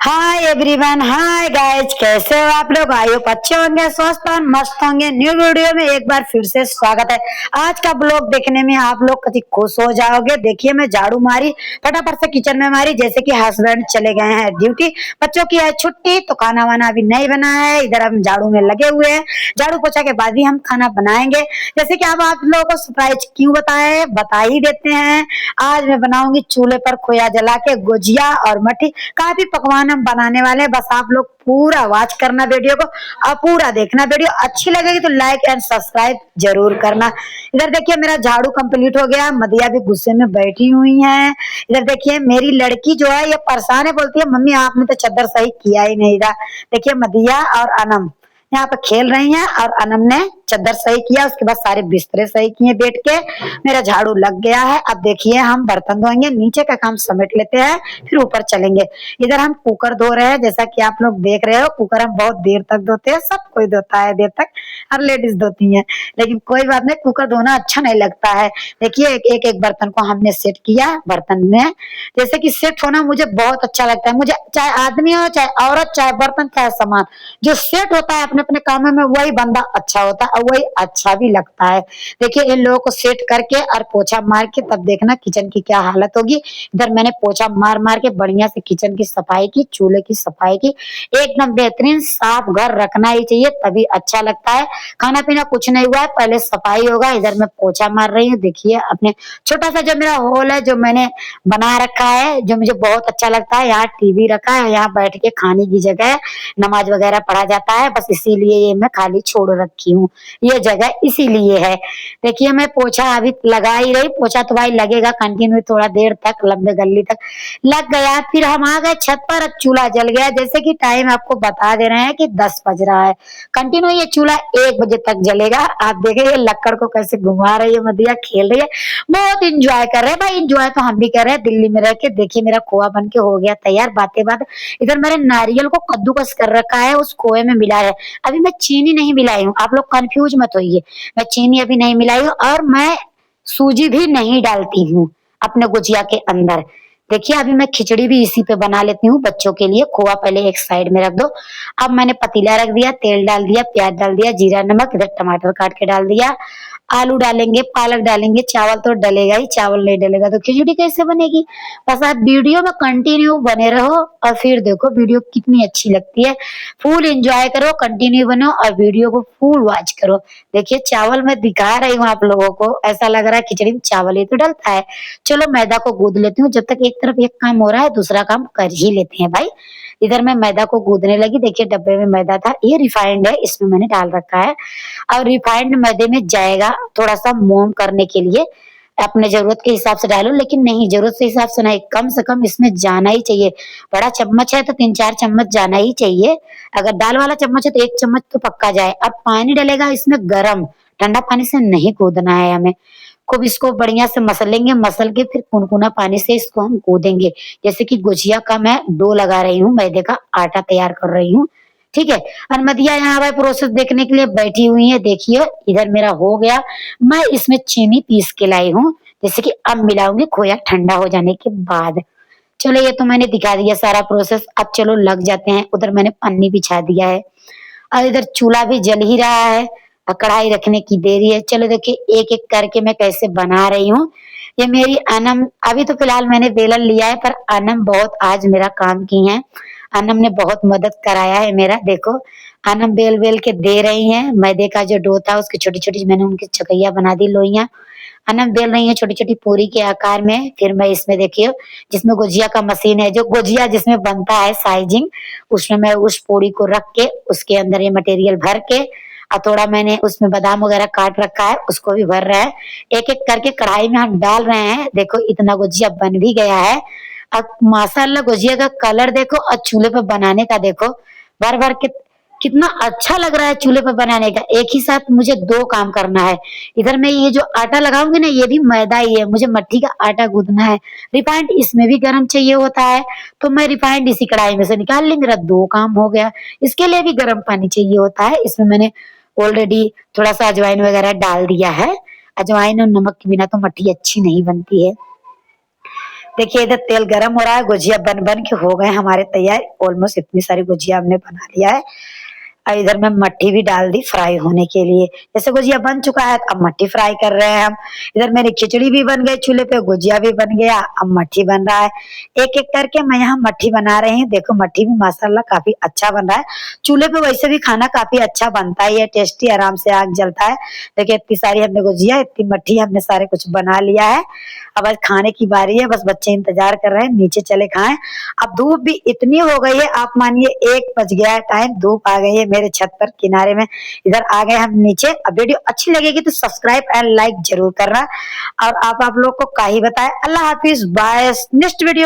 Hi everyone, hi guys, कैसे हो आप लोग? आई होप अच्छे होंगे, स्वस्थ और मस्त होंगे। न्यू वीडियो में एक बार फिर से स्वागत है। आज का ब्लॉग देखने में आप लोग कभी खुश हो जाओगे। देखिए, मैं झाड़ू मारी, फटाफट से किचन में मारी, जैसे कि हस्बैंड चले गए हैं ड्यूटी, बच्चों की है छुट्टी, तो खाना वाना अभी नहीं बना है। इधर हम झाड़ू में लगे हुए हैं। झाड़ू पोछा के बाद ही हम खाना बनाएंगे। जैसे कि अब आप लोगों को सरप्राइज क्यों बताए, बता ही देते हैं। आज मैं बनाऊंगी चूल्हे पर खोया जला के गुजिया और मठी। काफी पकवान हम बनाने वाले हैं, बस आप लोग पूरा वॉच करना वीडियो को और पूरा देखना। वीडियो अच्छी लगेगी तो लाइक एंड सब्सक्राइब जरूर करना। इधर देखिए, मेरा झाड़ू कंप्लीट हो गया। मदिया भी गुस्से में बैठी हुई है। इधर देखिए, मेरी लड़की जो है ये परेशान है, बोलती है मम्मी आपने तो चद्दर सही किया ही नहीं था। देखिए, मदिया और अनम यहाँ पे खेल रही हैं और अनम ने चद्दर सही किया, उसके बाद सारे बिस्तरे सही किए बैठ के। मेरा झाड़ू लग गया है। अब देखिए, हम बर्तन धोएंगे, नीचे का काम समेट लेते हैं, फिर ऊपर चलेंगे। इधर हम कुकर धो रहे हैं, जैसा कि आप लोग देख रहे हो। कुकर हम बहुत देर तक धोते हैं, सब कोई धोता है देर तक, हर लेडीज धोती है, लेकिन कोई बात नहीं, कुकर धोना अच्छा नहीं लगता है। देखिए, एक एक बर्तन को हमने सेट किया बर्तन में। जैसे कि सेट होना मुझे बहुत अच्छा लगता है। मुझे चाहे आदमी हो, चाहे औरत, चाहे बर्तन, चाहे सामान, जो सेट होता है अपने अपने कामों में, वही बंदा अच्छा होता है और वही अच्छा भी लगता है। देखिए, इन लोगों को सेट करके और पोछा मार के तब देखना किचन की क्या हालत होगी। इधर मैंने पोछा मार मार के बढ़िया से किचन की सफाई की, चूल्हे की सफाई की। एकदम बेहतरीन साफ घर रखना ही चाहिए, तभी अच्छा लगता है। खाना पीना कुछ नहीं हुआ है, पहले सफाई होगा। इधर मैं पोछा मार रही हूँ। देखिए, अपने छोटा सा जो मेरा हॉल है, जो मैंने बना रखा है, जो मुझे बहुत अच्छा लगता है। यहाँ टीवी रखा है, यहाँ बैठ के खाने की जगह है, नमाज वगैरह पढ़ा जाता है, बस इसीलिए ये मैं खाली छोड़ रखी हूँ। ये जगह इसीलिए है। देखिए, मैं पोछा अभी लगा ही रही। पोछा तो भाई लगेगा कंटिन्यू, थोड़ा देर तक, लंबे गली तक लग गया। फिर हम आ गए छत पर, अब चूल्हा जल गया। जैसे कि टाइम आपको बता दे रहे हैं कि 10 बज रहा है। कंटिन्यू ये चूल्हा 1 बजे तक जलेगा। आप देखे ये लक्कड़ को कैसे घुमा रही है, मदिया खेल रही है, बहुत इंजॉय कर रहे हैं भाई। इंजॉय तो हम भी कर रहे हैं दिल्ली में रह के। देखिए, मेरा खोआ बन के हो गया तैयार। बातें बात, इधर मैंने नारियल को कद्दूकस कर रखा है, उस खोए में मिला है। अभी मैं चीनी नहीं मिलाई हूँ, आप लोग कंफ्यूज मत होइए। मैं चीनी अभी नहीं मिलाई हूँ और मैं सूजी भी नहीं डालती हूँ अपने गुजिया के अंदर। देखिए, अभी मैं खिचड़ी भी इसी पे बना लेती हूँ बच्चों के लिए। खोआ पहले एक साइड में रख दो। अब मैंने पतीला रख दिया, तेल डाल दिया, प्याज डाल दिया, जीरा नमक, इधर टमाटर काट के डाल दिया। आलू डालेंगे, पालक डालेंगे, चावल तो डलेगा ही, चावल नहीं डलेगा तो खिचड़ी कैसे बनेगी। बस आप वीडियो में कंटिन्यू बने रहो और फिर देखो वीडियो कितनी अच्छी लगती है। फुल एंजॉय करो, कंटिन्यू बनो और वीडियो को फुल वॉच करो। देखिए, चावल मैं दिखा रही हूँ आप लोगों को, ऐसा लग रहा है खिचड़ी में चावल ही तो डलता है। चलो, मैदा को गूंद लेती हूँ, जब तक एक तरफ एक काम हो रहा है दूसरा काम कर ही लेते हैं भाई। इधर मैं मैदा को गूंदने लगी। देखिए, डब्बे में मैदा था, ये रिफाइंड है, इसमें मैंने डाल रखा है। और रिफाइंड मैदे में जाएगा थोड़ा सा मोम करने के लिए। अपने जरूरत के हिसाब से डालो, लेकिन नहीं, जरूरत के हिसाब से नहीं, कम से कम इसमें जाना ही चाहिए। बड़ा चम्मच है तो 3-4 चम्मच जाना ही चाहिए। अगर दाल वाला चम्मच है तो 1 चम्मच तो पक्का जाए। अब पानी डलेगा इसमें गरम, ठंडा पानी से नहीं कूदना है हमें। खूब इसको बढ़िया से मसलेंगे, मसल के फिर कुनकुना पानी से इसको हम कूदेंगे। जैसे कि गुजिया का मैं डो लगा रही हूँ, मैदे का आटा तैयार कर रही हूँ, ठीक है। और मदिया यहाँ भाई प्रोसेस देखने के लिए बैठी हुई है। देखिए, इधर मेरा हो गया। मैं इसमें चीनी पीस के लाई हूँ, जैसे कि अब मिलाऊंगी खोया ठंडा हो जाने के बाद। चलो, ये तो मैंने दिखा दिया सारा प्रोसेस। अब चलो लग जाते हैं। उधर मैंने पन्नी बिछा दिया है और इधर चूल्हा भी जल ही रहा है और कढ़ाई रखने की देरी है। चलो देखिए, एक एक करके मैं कैसे बना रही हूँ। ये मेरी अनम, अभी तो फिलहाल मैंने बेलन लिया है, पर अनम बहुत आज मेरा काम की है। अनम ने बहुत मदद कराया है मेरा। देखो, अनम बेल बेल के दे रही हैं। मैदे का जो डो था उसकी छोटी छोटी मैंने उनकी चकैया बना दी, लोइयां। अनम बेल रही है छोटी छोटी पूरी के आकार में। फिर मैं इसमें देखिए, जिसमें गुजिया का मशीन है, जो गुजिया जिसमें बनता है साइजिंग, उसमें मैं उस पूरी को रख के उसके अंदर ये मटेरियल भर के और थोड़ा मैंने उसमें बादाम वगैरह काट रखा है, उसको भी भर रहा है। एक एक करके कढ़ाई में हम डाल रहे हैं। देखो, इतना गुजिया बन भी गया है। अब माशाल्लाह गुजिया का कलर देखो और चूल्हे पर बनाने का देखो, भर भर के कितना अच्छा लग रहा है चूल्हे पर बनाने का। एक ही साथ मुझे 2 काम करना है। इधर मैं ये जो आटा लगाऊंगी ना, ये भी मैदा ही है, मुझे मट्ठी का आटा गूंदना है। रिफाइंड इसमें भी गर्म चाहिए होता है, तो मैं रिफाइंड इसी कढ़ाई में से निकाल ली, मेरा 2 काम हो गया। इसके लिए भी गर्म पानी चाहिए होता है। इसमें मैंने ऑलरेडी थोड़ा सा अजवाइन वगैरह डाल दिया है। अजवाइन और नमक के बिना तो मट्ठी अच्छी नहीं बनती है। देखिए इधर तेल गरम हो रहा है, गुजिया बन बन के हो गए हमारे तैयार। ऑलमोस्ट इतनी सारी गुजिया हमने बना लिया है। और इधर मैं मट्ठी भी डाल दी फ्राई होने के लिए। जैसे गुजिया बन चुका है अब मट्ठी फ्राई कर रहे हैं हम। इधर मेरी खिचड़ी भी बन गई चूल्हे पे, गुजिया भी बन गया, अब मट्ठी बन रहा है। एक एक करके मैं यहाँ मट्ठी बना रही हूँ। देखो मट्ठी भी माशाल्लाह काफी अच्छा बन रहा है। चूल्हे पे वैसे भी खाना काफी अच्छा बनता ही है, टेस्टी, आराम से आग जलता है। देखिए इतनी सारी हमने गुजिया, इतनी मट्ठी, हमने सारे कुछ बना लिया है। अब आज खाने की बारी है, बस बच्चे इंतजार कर रहे हैं नीचे चले खाएं। अब धूप भी इतनी हो गई है, आप मानिए 1 बज गया है टाइम, धूप आ गई है मेरे छत पर किनारे में। इधर आ गए हम नीचे। अब वीडियो अच्छी लगेगी तो सब्सक्राइब एंड लाइक जरूर करना। और आप लोग को क्या ही बताएं। अल्लाह हाफिज, बाय, नेक्स्ट वीडियो।